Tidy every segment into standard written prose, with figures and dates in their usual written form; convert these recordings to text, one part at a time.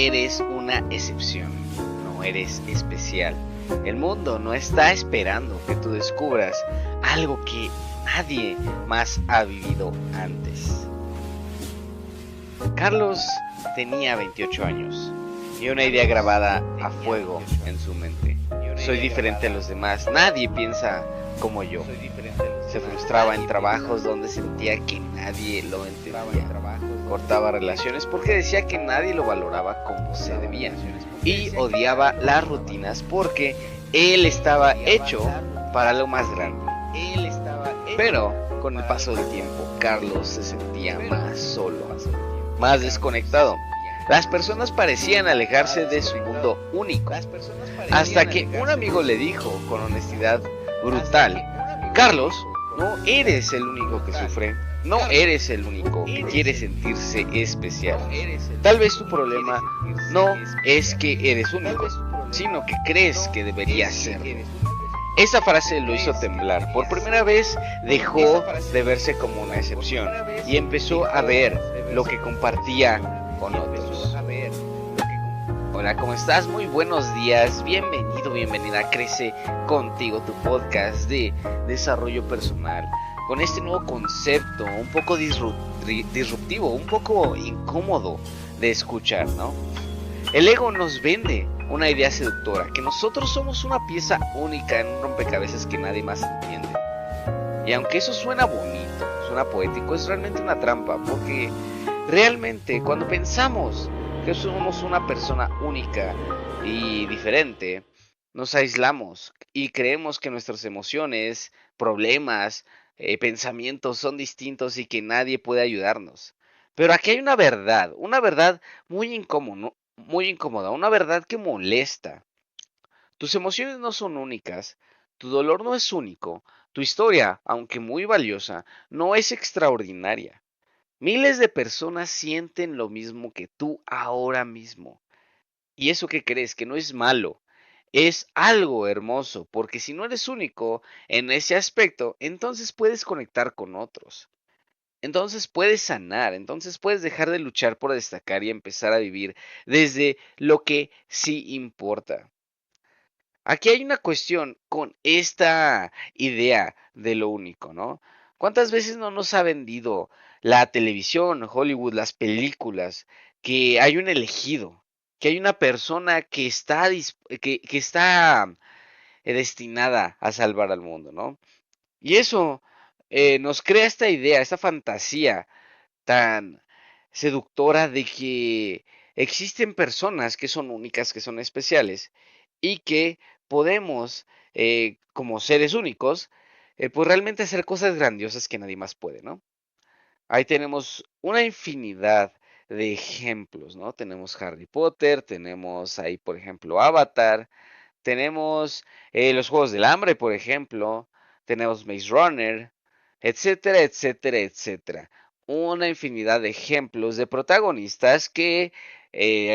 eres una excepción, no eres especial. El mundo no está esperando que tú descubras algo que nadie más ha vivido antes. Carlos tenía 28 años y una idea grabada a fuego en su mente. Soy diferente a los demás, nadie piensa como yo. Se frustraba en trabajos donde sentía que nadie lo entendía. Cortaba relaciones porque decía que nadie lo valoraba como se debía. Y odiaba las rutinas porque él estaba hecho para lo más grande. Pero con el paso del tiempo, Carlos se sentía más solo, más desconectado. Las personas parecían alejarse de su mundo único, hasta que un amigo le dijo con honestidad brutal: Carlos, no eres el único que sufre, no eres el único que quiere sentirse especial. Tal vez tu problema no es que eres único, sino que crees que deberías ser. Esa frase lo hizo temblar. Por primera vez dejó de verse como una excepción y empezó a ver lo que compartía con otros. Hola, ¿cómo estás? Muy buenos días. Bienvenido, bienvenida a Crece Contigo, tu podcast de desarrollo personal. Con este nuevo concepto, un poco disruptivo, un poco incómodo de escuchar, ¿no? El ego nos vende una idea seductora, que nosotros somos una pieza única en un rompecabezas que nadie más entiende. Y aunque eso suena bonito, suena poético, es realmente una trampa, porque realmente cuando pensamos que somos una persona única y diferente, nos aislamos y creemos que nuestras emociones, problemas, pensamientos son distintos y que nadie puede ayudarnos. Pero aquí hay una verdad muy incómoda, una verdad que molesta. Tus emociones no son únicas, tu dolor no es único, tu historia, aunque muy valiosa, no es extraordinaria. Miles de personas sienten lo mismo que tú ahora mismo. ¿Y eso qué crees? Que no es malo. Es algo hermoso, porque si no eres único en ese aspecto, entonces puedes conectar con otros. Entonces puedes sanar, entonces puedes dejar de luchar por destacar y empezar a vivir desde lo que sí importa. Aquí hay una cuestión con esta idea de lo único, ¿no? ¿Cuántas veces no nos ha vendido la televisión, Hollywood, las películas, que hay un elegido, que hay una persona que está destinada a salvar al mundo, ¿no? Y eso nos crea esta idea, esta fantasía tan seductora de que existen personas que son únicas, que son especiales y que podemos, como seres únicos, pues realmente hacer cosas grandiosas que nadie más puede, ¿no? Ahí tenemos una infinidad de ejemplos, ¿no? Tenemos Harry Potter, tenemos ahí, por ejemplo, Avatar, tenemos los Juegos del Hambre, por ejemplo, tenemos Maze Runner, etcétera, etcétera, etcétera. Una infinidad de ejemplos de protagonistas que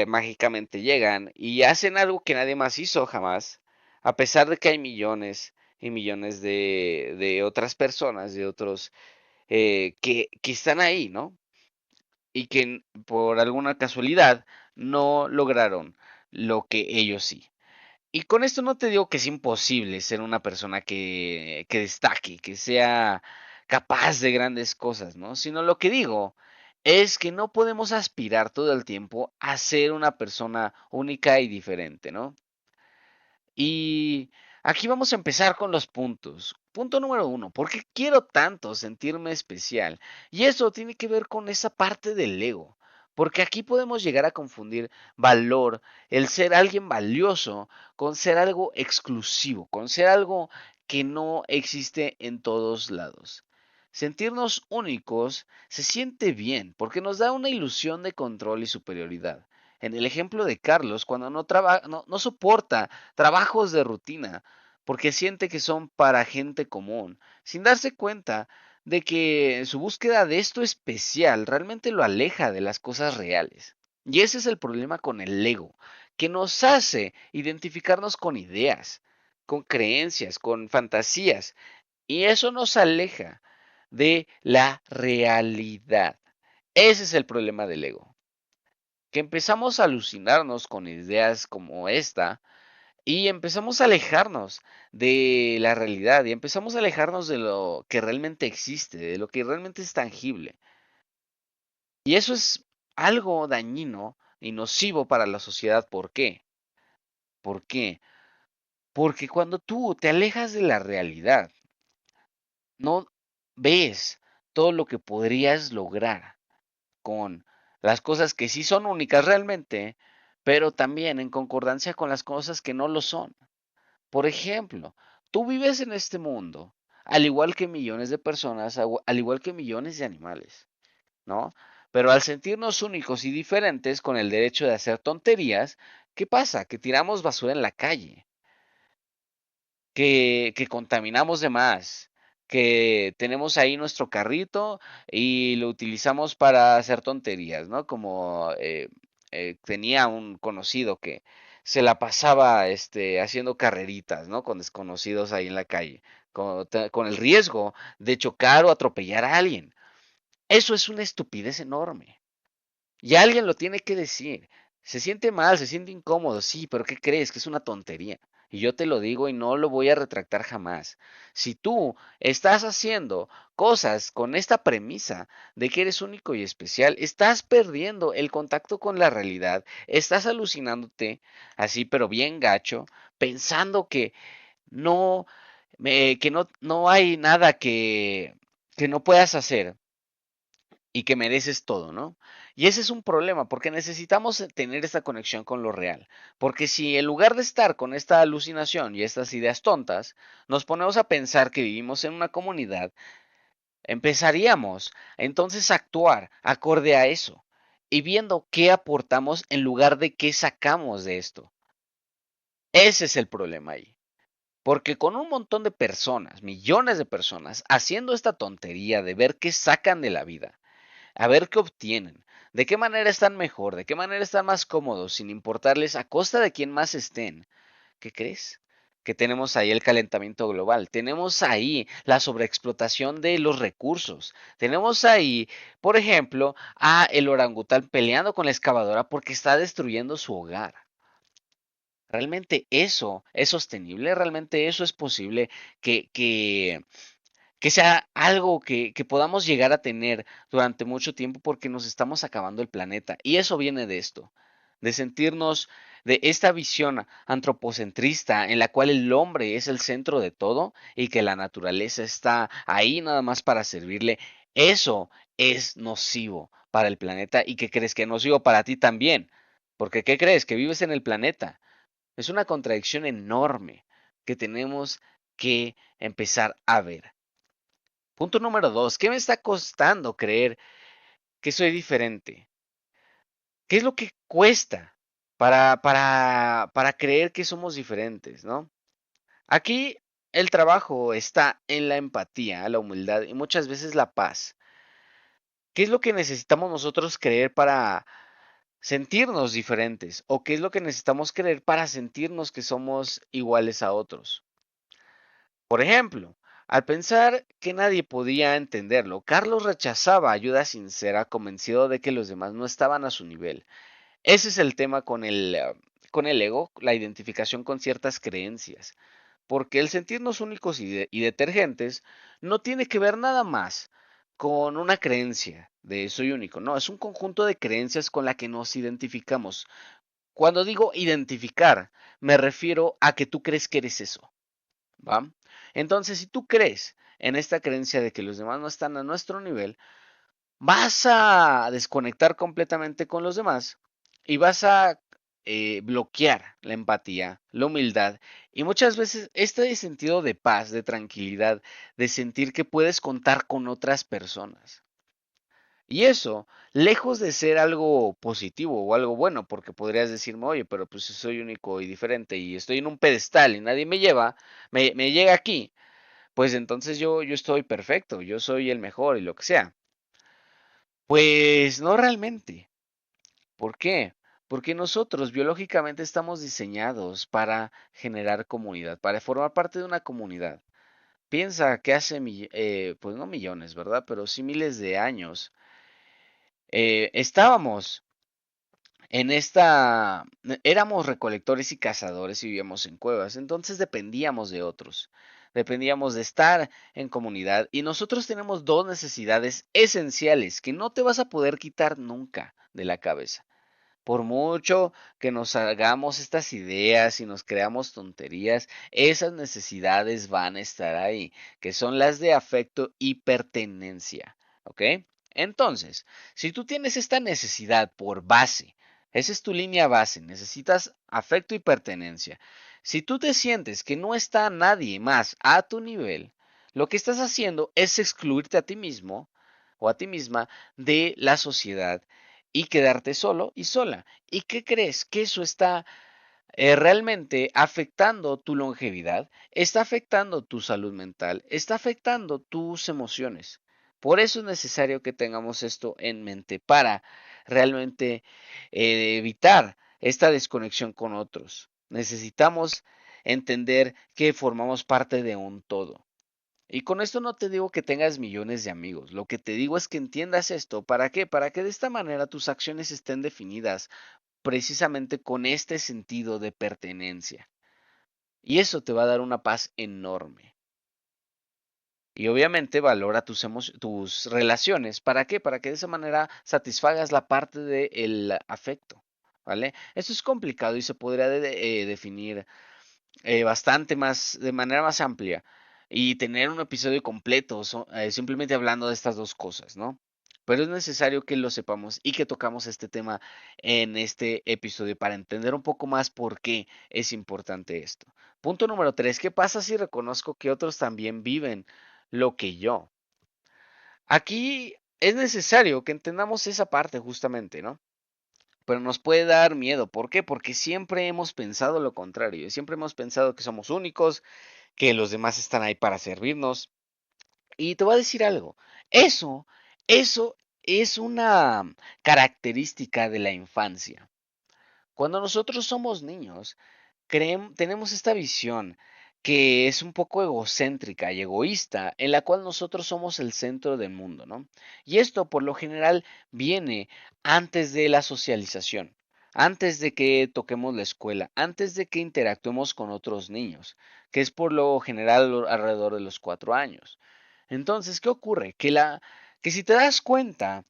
mágicamente llegan y hacen algo que nadie más hizo jamás, a pesar de que hay millones y millones de otras personas, de otros que están ahí, ¿no? Y que por alguna casualidad no lograron lo que ellos sí. Y con esto no te digo que es imposible ser una persona que destaque, que sea capaz de grandes cosas, ¿no? Sino lo que digo es que no podemos aspirar todo el tiempo a ser una persona única y diferente, ¿no? Y aquí vamos a empezar con los puntos. Punto número uno, ¿por qué quiero tanto sentirme especial? Y eso tiene que ver con esa parte del ego. Porque aquí podemos llegar a confundir valor, el ser alguien valioso, con ser algo exclusivo, con ser algo que no existe en todos lados. Sentirnos únicos se siente bien porque nos da una ilusión de control y superioridad. En el ejemplo de Carlos, cuando no soporta trabajos de rutina, porque siente que son para gente común, sin darse cuenta de que su búsqueda de esto especial realmente lo aleja de las cosas reales. Y ese es el problema con el ego, que nos hace identificarnos con ideas, con creencias, con fantasías, y eso nos aleja de la realidad. Ese es el problema del ego. que empezamos a alucinarnos con ideas como esta y empezamos a alejarnos de la realidad y empezamos a alejarnos de lo que realmente existe, de lo que realmente es tangible. Y eso es algo dañino y nocivo para la sociedad. ¿Por qué? ¿Por qué? Porque cuando tú te alejas de la realidad, no ves todo lo que podrías lograr con las cosas que sí son únicas realmente, pero también en concordancia con las cosas que no lo son. Por ejemplo, tú vives en este mundo, al igual que millones de personas, al igual que millones de animales, ¿no? Pero al sentirnos únicos y diferentes con el derecho de hacer tonterías, ¿qué pasa? Que tiramos basura en la calle, que contaminamos de más, que tenemos ahí nuestro carrito y lo utilizamos para hacer tonterías, ¿no? Como tenía un conocido que se la pasaba haciendo carreritas, ¿no? Con desconocidos ahí en la calle, con el riesgo de chocar o atropellar a alguien. Eso es una estupidez enorme. Y alguien lo tiene que decir. Se siente mal, se siente incómodo, sí, pero ¿qué crees? Que es una tontería. Y yo te lo digo y no lo voy a retractar jamás. Si tú estás haciendo cosas con esta premisa de que eres único y especial, estás perdiendo el contacto con la realidad, estás alucinándote así, pero bien gacho, pensando que no, no hay nada que no puedas hacer y que mereces todo, ¿no? Y ese es un problema, porque necesitamos tener esta conexión con lo real. Porque si en lugar de estar con esta alucinación y estas ideas tontas, nos ponemos a pensar que vivimos en una comunidad, empezaríamos entonces a actuar acorde a eso y viendo qué aportamos en lugar de qué sacamos de esto. Ese es el problema ahí. Porque con un montón de personas, millones de personas, haciendo esta tontería de ver qué sacan de la vida, a ver qué obtienen, de qué manera están mejor, de qué manera están más cómodos, sin importarles a costa de quién más estén. ¿Qué crees? Que tenemos ahí el calentamiento global, tenemos ahí la sobreexplotación de los recursos, tenemos ahí, por ejemplo, a el orangután peleando con la excavadora porque está destruyendo su hogar. ¿Realmente eso es sostenible? ¿Realmente eso es posible que, que que sea algo que podamos llegar a tener durante mucho tiempo porque nos estamos acabando el planeta? Y eso viene de esto, de sentirnos de esta visión antropocentrista en la cual el hombre es el centro de todo y que la naturaleza está ahí nada más para servirle. Eso es nocivo para el planeta y que crees que es nocivo para ti también. Porque ¿qué crees? Que vives en el planeta. Es una contradicción enorme que tenemos que empezar a ver. Punto número dos, ¿qué me está costando creer que soy diferente? ¿Qué es lo que cuesta para creer que somos diferentes, ¿no? Aquí el trabajo está en la empatía, la humildad y muchas veces la paz. ¿Qué es lo que necesitamos nosotros creer para sentirnos diferentes? ¿O qué es lo que necesitamos creer para sentirnos que somos iguales a otros? Por ejemplo, al pensar que nadie podía entenderlo, Carlos rechazaba ayuda sincera, convencido de que los demás no estaban a su nivel. Ese es el tema con el ego, la identificación con ciertas creencias. Porque el sentirnos únicos y detergentes no tiene que ver nada más con una creencia de soy único. No, es un conjunto de creencias con la que nos identificamos. Cuando digo identificar, me refiero a que tú crees que eres eso. ¿Va? Entonces, si tú crees en esta creencia de que los demás no están a nuestro nivel, vas a desconectar completamente con los demás y vas a bloquear la empatía, la humildad y muchas veces este sentido de paz, de tranquilidad, de sentir que puedes contar con otras personas. Y eso, lejos de ser algo positivo o algo bueno, porque podrías decirme, oye, pero pues soy único y diferente y estoy en un pedestal y nadie me lleva, me llega aquí, pues entonces yo estoy perfecto, yo soy el mejor y lo que sea. Pues no realmente. ¿Por qué? Porque nosotros biológicamente estamos diseñados para generar comunidad, para formar parte de una comunidad. Piensa que hace, pues no millones, ¿verdad? Pero sí miles de años, estábamos En esta éramos recolectores y cazadores y vivíamos en cuevas, entonces dependíamos de otros. Dependíamos de estar en comunidad y nosotros tenemos dos necesidades esenciales que no te vas a poder quitar nunca de la cabeza. Por mucho que nos hagamos estas ideas y nos creamos tonterías, esas necesidades van a estar ahí, que son las de afecto y pertenencia. ¿Ok? Entonces, si tú tienes esta necesidad por base, esa es tu línea base, necesitas afecto y pertenencia. Si tú te sientes que no está nadie más a tu nivel, lo que estás haciendo es excluirte a ti mismo o a ti misma de la sociedad y quedarte solo y sola. ¿Y qué crees? Que eso está realmente afectando tu longevidad, está afectando tu salud mental, está afectando tus emociones. Por eso es necesario que tengamos esto en mente para realmente evitar esta desconexión con otros. Necesitamos entender que formamos parte de un todo. Y con esto no te digo que tengas millones de amigos, lo que te digo es que entiendas esto. ¿Para qué? Para que de esta manera tus acciones estén definidas precisamente con este sentido de pertenencia. Y eso te va a dar una paz enorme. Y obviamente valora tus relaciones. ¿Para qué? Para que de esa manera satisfagas la parte del afecto. ¿Vale? Esto es complicado y se podría definir bastante más, de manera más amplia y tener un episodio completo simplemente hablando de estas dos cosas, ¿no? Pero es necesario que lo sepamos y que tocamos este tema en este episodio para entender un poco más por qué es importante esto. Punto número 3. ¿Qué pasa si reconozco que otros también viven lo que yo? Aquí es necesario que entendamos esa parte justamente, ¿no? Pero nos puede dar miedo. ¿Por qué? Porque siempre hemos pensado lo contrario. Siempre hemos pensado que somos únicos, que los demás están ahí para servirnos. Y te voy a decir algo. Eso es una característica de la infancia. Cuando nosotros somos niños, tenemos esta visión que es un poco egocéntrica y egoísta, en la cual nosotros somos el centro del mundo, ¿no? Y esto por lo general viene antes de la socialización, antes de que toquemos la escuela, antes de que interactuemos con otros niños, que es por lo general alrededor de los 4 años. Entonces, ¿qué ocurre? Que si te das cuenta,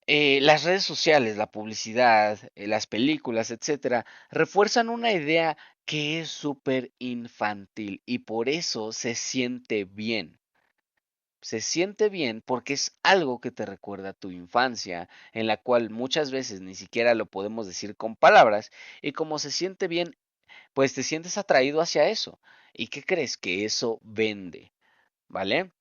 las redes sociales, la publicidad, las películas, etcétera, refuerzan una idea que es súper infantil y por eso se siente bien. Se siente bien porque es algo que te recuerda a tu infancia, en la cual muchas veces ni siquiera lo podemos decir con palabras, y como se siente bien, pues te sientes atraído hacia eso. ¿Y qué crees? Que eso vende, ¿vale?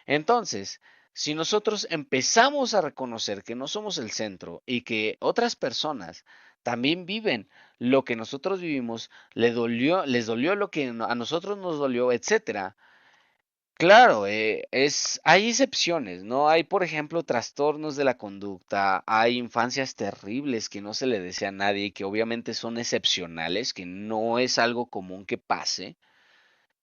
Entonces, si nosotros empezamos a reconocer que no somos el centro y que otras personas también viven lo que nosotros vivimos, les dolió lo que a nosotros nos dolió, etcétera. Claro, hay excepciones, ¿no? Hay, por ejemplo, trastornos de la conducta, hay infancias terribles que no se le desea a nadie y que obviamente son excepcionales, que no es algo común que pase.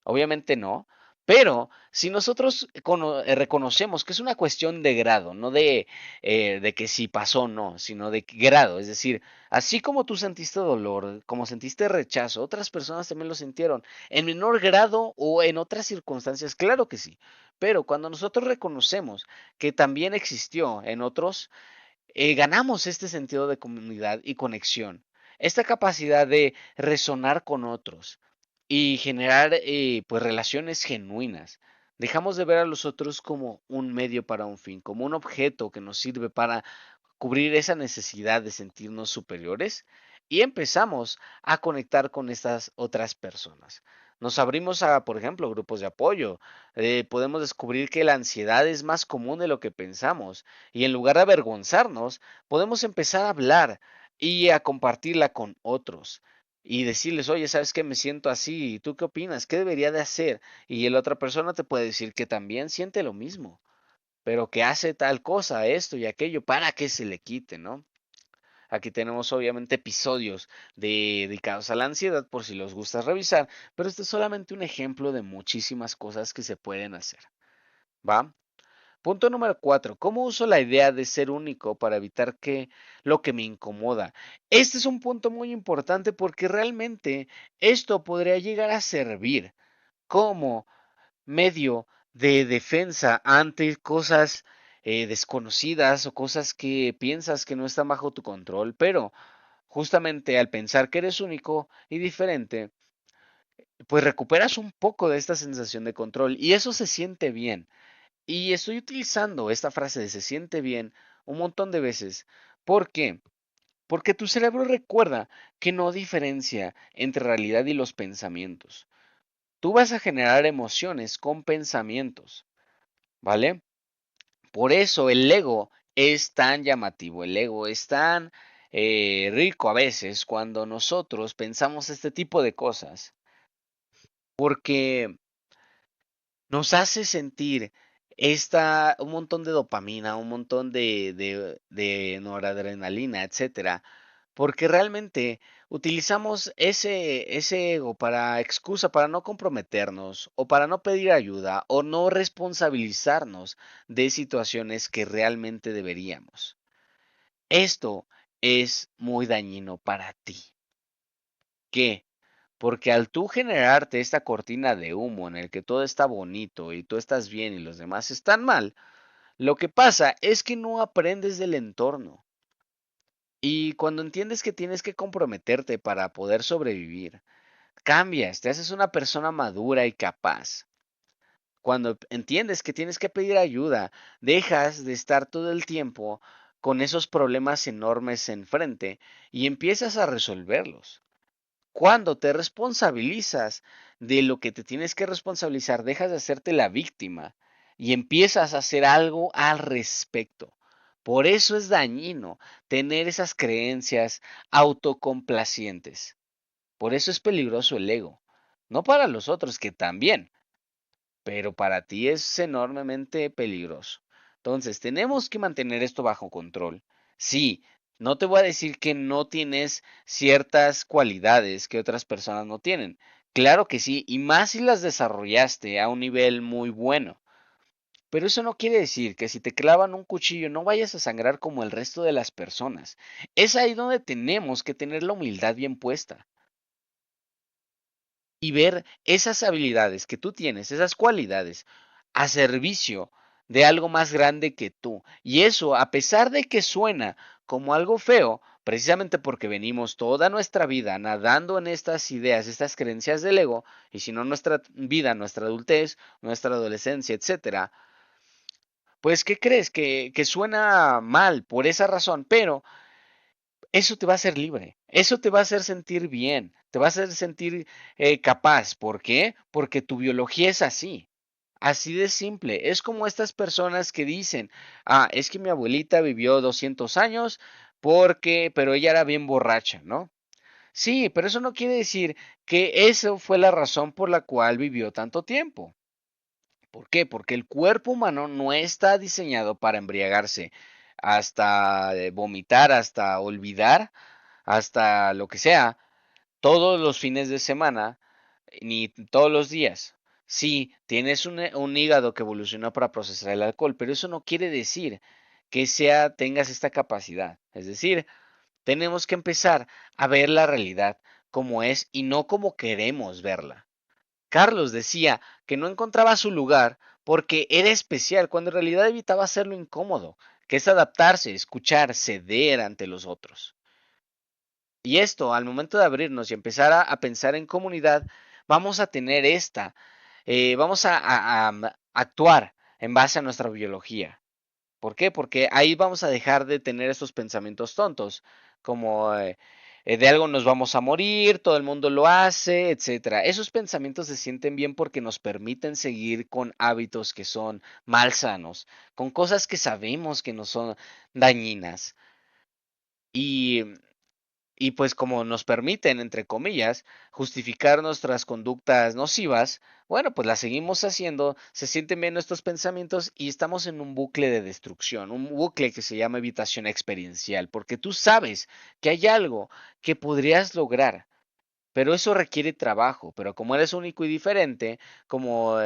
Obviamente no, pero si nosotros reconocemos que es una cuestión de grado, no de que si pasó o no, sino de grado, es decir, así como tú sentiste dolor, como sentiste rechazo, otras personas también lo sintieron, en menor grado o en otras circunstancias, claro que sí, pero cuando nosotros reconocemos que también existió en otros, ganamos este sentido de comunidad y conexión, esta capacidad de resonar con otros y generar pues relaciones genuinas. Dejamos de ver a los otros como un medio para un fin, como un objeto que nos sirve para cubrir esa necesidad de sentirnos superiores y empezamos a conectar con estas otras personas. Nos abrimos a, por ejemplo, grupos de apoyo. Podemos descubrir que la ansiedad es más común de lo que pensamos y en lugar de avergonzarnos, podemos empezar a hablar y a compartirla con otros y decirles, oye, ¿sabes qué? Me siento así, ¿tú qué opinas? ¿Qué debería de hacer? Y la otra persona te puede decir que también siente lo mismo, pero que hace tal cosa, esto y aquello, para que se le quite, ¿no? Aquí tenemos obviamente episodios dedicados a la ansiedad por si los gustas revisar, pero este es solamente un ejemplo de muchísimas cosas que se pueden hacer, ¿va? Punto número 4. ¿Cómo uso la idea de ser único para evitar que lo que me incomoda? Este es un punto muy importante porque realmente esto podría llegar a servir como medio de defensa ante cosas desconocidas o cosas que piensas que no están bajo tu control, pero justamente al pensar que eres único y diferente, pues recuperas un poco de esta sensación de control y eso se siente bien. Y estoy utilizando esta frase de se siente bien un montón de veces. ¿Por qué? Porque tu cerebro recuerda que no diferencia entre realidad y los pensamientos. Tú vas a generar emociones con pensamientos, ¿vale? Por eso el ego es tan llamativo, el ego es tan rico a veces cuando nosotros pensamos este tipo de cosas, porque nos hace sentir un montón de dopamina, un montón de noradrenalina, etcétera, porque realmente utilizamos ese ego para excusa, para no comprometernos, o para no pedir ayuda, o no responsabilizarnos de situaciones que realmente deberíamos. Esto es muy dañino para ti. ¿Qué? Porque al tú generarte esta cortina de humo en el que todo está bonito y tú estás bien y los demás están mal, lo que pasa es que no aprendes del entorno. Y cuando entiendes que tienes que comprometerte para poder sobrevivir, cambias, te haces una persona madura y capaz. Cuando entiendes que tienes que pedir ayuda, dejas de estar todo el tiempo con esos problemas enormes enfrente y empiezas a resolverlos. Cuando te responsabilizas de lo que te tienes que responsabilizar, dejas de hacerte la víctima y empiezas a hacer algo al respecto. Por eso es dañino tener esas creencias autocomplacientes. Por eso es peligroso el ego. No para los otros, que también, pero para ti es enormemente peligroso. Entonces, tenemos que mantener esto bajo control. Sí, no te voy a decir que no tienes ciertas cualidades que otras personas no tienen. Claro que sí, y más si las desarrollaste a un nivel muy bueno. Pero eso no quiere decir que si te clavan un cuchillo no vayas a sangrar como el resto de las personas. Es ahí donde tenemos que tener la humildad bien puesta y ver esas habilidades que tú tienes, esas cualidades, a servicio de algo más grande que tú. Y eso, a pesar de que suena como algo feo, precisamente porque venimos toda nuestra vida nadando en estas ideas, estas creencias del ego, y si no nuestra vida, nuestra adultez, nuestra adolescencia, etcétera, pues ¿qué crees? Que suena mal por esa razón, pero eso te va a hacer libre, eso te va a hacer sentir bien, te va a hacer sentir capaz. ¿Por qué? Porque tu biología es así. Así de simple. Es como estas personas que dicen, ah, es que mi abuelita vivió 200 años pero ella era bien borracha, ¿no? Sí, pero eso no quiere decir que eso fue la razón por la cual vivió tanto tiempo. ¿Por qué? Porque el cuerpo humano no está diseñado para embriagarse hasta vomitar, hasta olvidar, hasta lo que sea, todos los fines de semana, ni todos los días. Sí, tienes un hígado que evolucionó para procesar el alcohol, pero eso no quiere decir que tengas esta capacidad. Es decir, tenemos que empezar a ver la realidad como es y no como queremos verla. Carlos decía que no encontraba su lugar porque era especial, cuando en realidad evitaba hacerlo incómodo, que es adaptarse, escuchar, ceder ante los otros. Y esto, al momento de abrirnos y empezar a pensar en comunidad, vamos a tener vamos a actuar en base a nuestra biología. ¿Por qué? Porque ahí vamos a dejar de tener esos pensamientos tontos, como de algo nos vamos a morir, todo el mundo lo hace, etcétera. Esos pensamientos se sienten bien porque nos permiten seguir con hábitos que son malsanos, con cosas que sabemos que no son dañinas. Y y pues como nos permiten, entre comillas, justificar nuestras conductas nocivas, bueno, pues las seguimos haciendo, se sienten bien nuestros pensamientos y estamos en un bucle de destrucción, un bucle que se llama evitación experiencial, porque tú sabes que hay algo que podrías lograr, Pero eso requiere trabajo, pero como eres único y diferente, como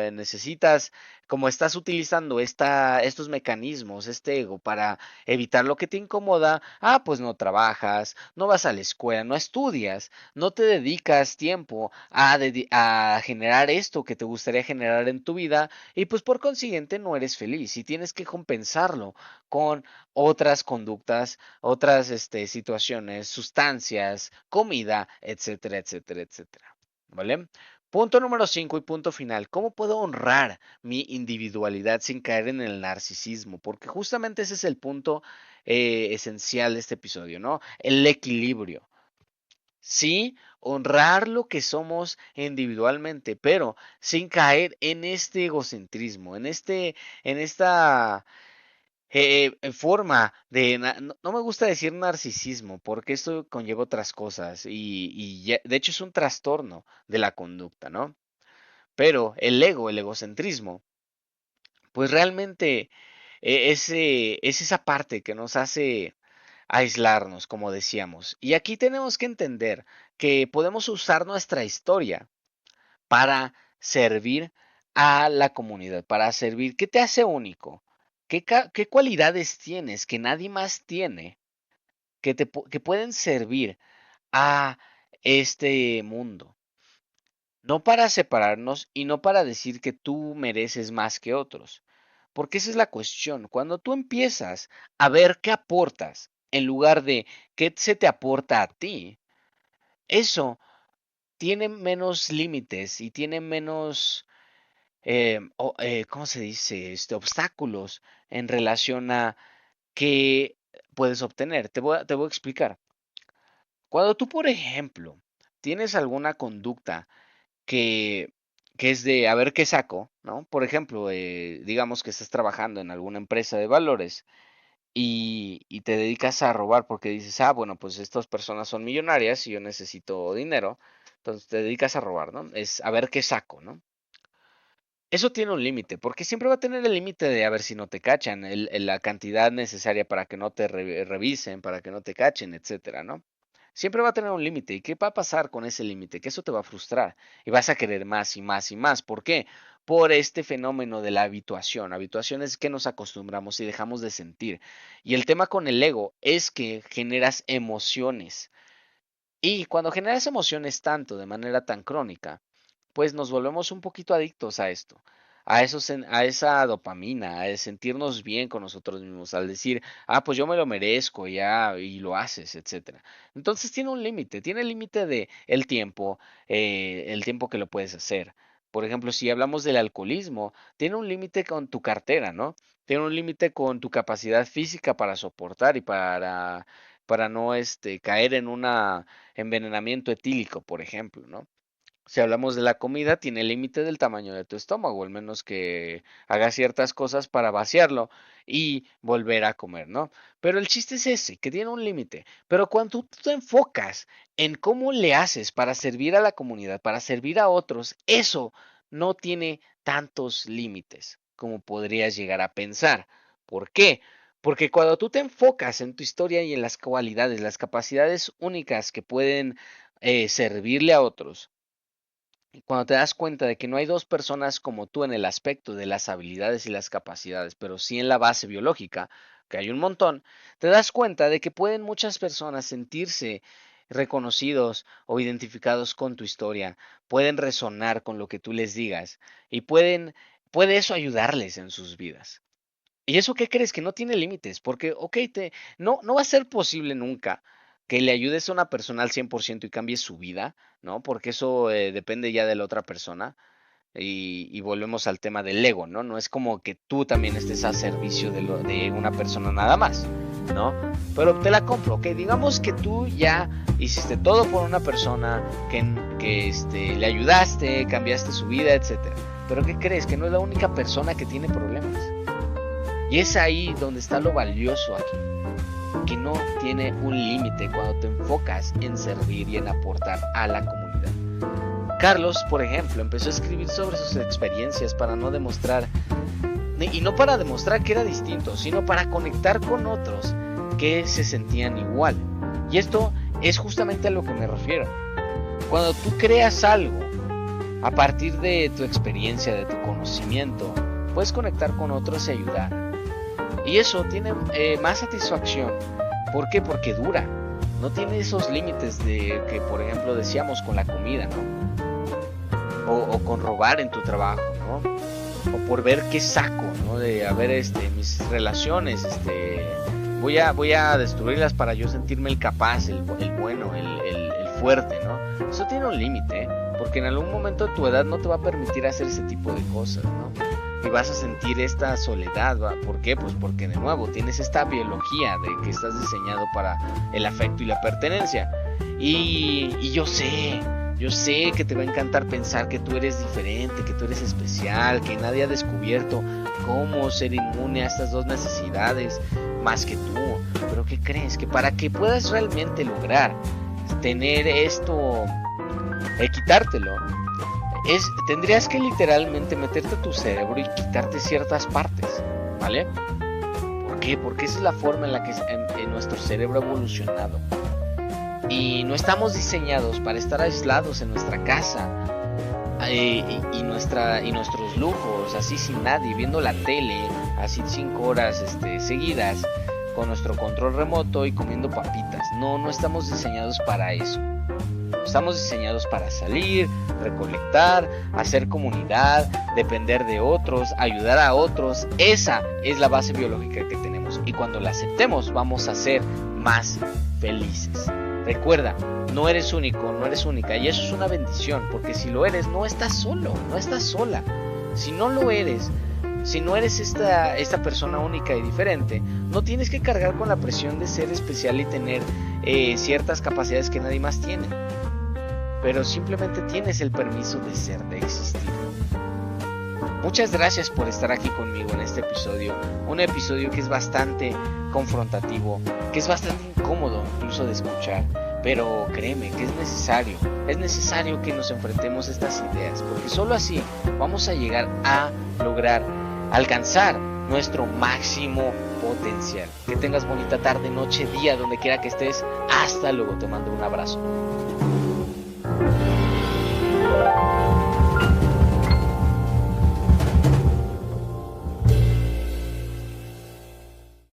como estás utilizando estos mecanismos, este ego, para evitar lo que te incomoda, pues no trabajas, no vas a la escuela, no estudias, no te dedicas tiempo a generar esto que te gustaría generar en tu vida, y pues por consiguiente no eres feliz y tienes que compensarlo con otras conductas, otras situaciones, sustancias, comida, etcétera, etcétera, etcétera. ¿Vale? Punto número 5 y punto final. ¿Cómo puedo honrar mi individualidad sin caer en el narcisismo? Porque justamente ese es el punto esencial de este episodio, ¿no? El equilibrio. Sí, honrar lo que somos individualmente, pero sin caer en este egocentrismo, en esta forma no me gusta decir narcisismo, porque esto conlleva otras cosas de hecho es un trastorno de la conducta, ¿no? Pero el ego, el egocentrismo, pues realmente es esa parte que nos hace aislarnos, como decíamos. Y aquí tenemos que entender que podemos usar nuestra historia para servir a la comunidad, para servir. ¿Qué te hace único? ¿Qué cualidades tienes que nadie más tiene que pueden servir a este mundo? No para separarnos y no para decir que tú mereces más que otros, porque esa es la cuestión. Cuando tú empiezas a ver qué aportas en lugar de qué se te aporta a ti, eso tiene menos límites y tiene menos ¿cómo se dice? Obstáculos en relación a qué puedes obtener. Te voy a explicar. Cuando tú, por ejemplo, tienes alguna conducta que, que es de a ver qué saco, ¿no? Por ejemplo, digamos que estás trabajando en alguna empresa de valores y te dedicas a robar porque dices, bueno, pues estas personas son millonarias y yo necesito dinero, entonces te dedicas a robar, ¿no? Es a ver qué saco, ¿no? Eso tiene un límite, porque siempre va a tener el límite de a ver si no te cachan, la cantidad necesaria para que no te revisen, para que no te cachen, etcétera, ¿no? Siempre va a tener un límite. ¿Y qué va a pasar con ese límite? Que eso te va a frustrar y vas a querer más y más y más. ¿Por qué? Por este fenómeno de la habituación. Habituación es que nos acostumbramos y dejamos de sentir. Y el tema con el ego es que generas emociones. Y cuando generas emociones tanto, de manera tan crónica, pues nos volvemos un poquito adictos a esto, a esa dopamina, a sentirnos bien con nosotros mismos, al decir, pues yo me lo merezco ya, y lo haces, etcétera. Entonces tiene el límite de el tiempo que lo puedes hacer. Por ejemplo, si hablamos del alcoholismo, tiene un límite con tu cartera, ¿no? Tiene un límite con tu capacidad física para soportar y para no caer en un envenenamiento etílico, por ejemplo, ¿no? Si hablamos de la comida, tiene límite del tamaño de tu estómago, al menos que hagas ciertas cosas para vaciarlo y volver a comer, ¿no? Pero el chiste es ese, que tiene un límite. Pero cuando tú te enfocas en cómo le haces para servir a la comunidad, para servir a otros, eso no tiene tantos límites como podrías llegar a pensar. ¿Por qué? Porque cuando tú te enfocas en tu historia y en las cualidades, las capacidades únicas que pueden servirle a otros, y cuando te das cuenta de que no hay dos personas como tú en el aspecto de las habilidades y las capacidades, pero sí en la base biológica, que hay un montón, te das cuenta de que pueden muchas personas sentirse reconocidos o identificados con tu historia, pueden resonar con lo que tú les digas y puede eso ayudarles en sus vidas. ¿Y eso qué crees? Que no tiene límites, porque, ok, no va a ser posible nunca que le ayudes a una persona al 100% y cambies su vida, ¿no? Porque eso depende ya de la otra persona. Y volvemos al tema del ego, ¿no? No es como que tú también estés a servicio de una persona nada más, ¿no? Pero te la compro, ok, digamos que tú ya hiciste todo por una persona, que le ayudaste, cambiaste su vida, etcétera. Pero ¿qué crees? Que no es la única persona que tiene problemas. Y es ahí donde está lo valioso aquí, que no tiene un límite cuando te enfocas en servir y en aportar a la comunidad. Carlos, por ejemplo, empezó a escribir sobre sus experiencias para no demostrar, y no para demostrar que era distinto, sino para conectar con otros que se sentían igual. Y esto es justamente a lo que me refiero. Cuando tú creas algo a partir de tu experiencia, de tu conocimiento, puedes conectar con otros y ayudar. Y eso tiene más satisfacción. ¿Por qué? Porque dura. No tiene esos límites de que, por ejemplo, decíamos con la comida, ¿no? O con robar en tu trabajo, ¿no? O por ver qué saco, ¿no? De a ver, mis relaciones, voy a destruirlas para yo sentirme el capaz, el bueno, el fuerte, ¿no? Eso tiene un límite, ¿eh? Porque en algún momento tu edad no te va a permitir hacer ese tipo de cosas, ¿no? Y vas a sentir esta soledad, ¿va? ¿Por qué? Pues porque de nuevo tienes esta biología de que estás diseñado para el afecto y la pertenencia. Y yo sé que te va a encantar pensar que tú eres diferente, que tú eres especial, que nadie ha descubierto cómo ser inmune a estas dos necesidades más que tú. Pero ¿qué crees? Que para que puedas realmente lograr tener esto, quitártelo, tendrías que literalmente meterte a tu cerebro y quitarte ciertas partes, ¿vale? ¿Por qué? Porque esa es la forma en la que en nuestro cerebro ha evolucionado. Y no estamos diseñados para estar aislados en nuestra casa y nuestros lujos, así sin nadie, viendo la tele, así 5 horas seguidas, con nuestro control remoto y comiendo papitas. No estamos diseñados para eso. Estamos diseñados para salir, recolectar, hacer comunidad, depender de otros, ayudar a otros. Esa es la base biológica que tenemos. Y cuando la aceptemos, vamos a ser más felices. Recuerda, no eres único, no eres única. Y eso es una bendición, porque si lo eres, no estás solo, no estás sola. Si no lo eres, si no eres esta persona única y diferente, no tienes que cargar con la presión de ser especial y tener ciertas capacidades que nadie más tiene. Pero simplemente tienes el permiso de ser, de existir. Muchas gracias por estar aquí conmigo en este episodio. Un episodio que es bastante confrontativo, que es bastante incómodo incluso de escuchar. Pero créeme que es necesario. Es necesario que nos enfrentemos a estas ideas, porque solo así vamos a llegar a lograr alcanzar nuestro máximo potencial. Que tengas bonita tarde, noche, día, donde quiera que estés. Hasta luego, te mando un abrazo.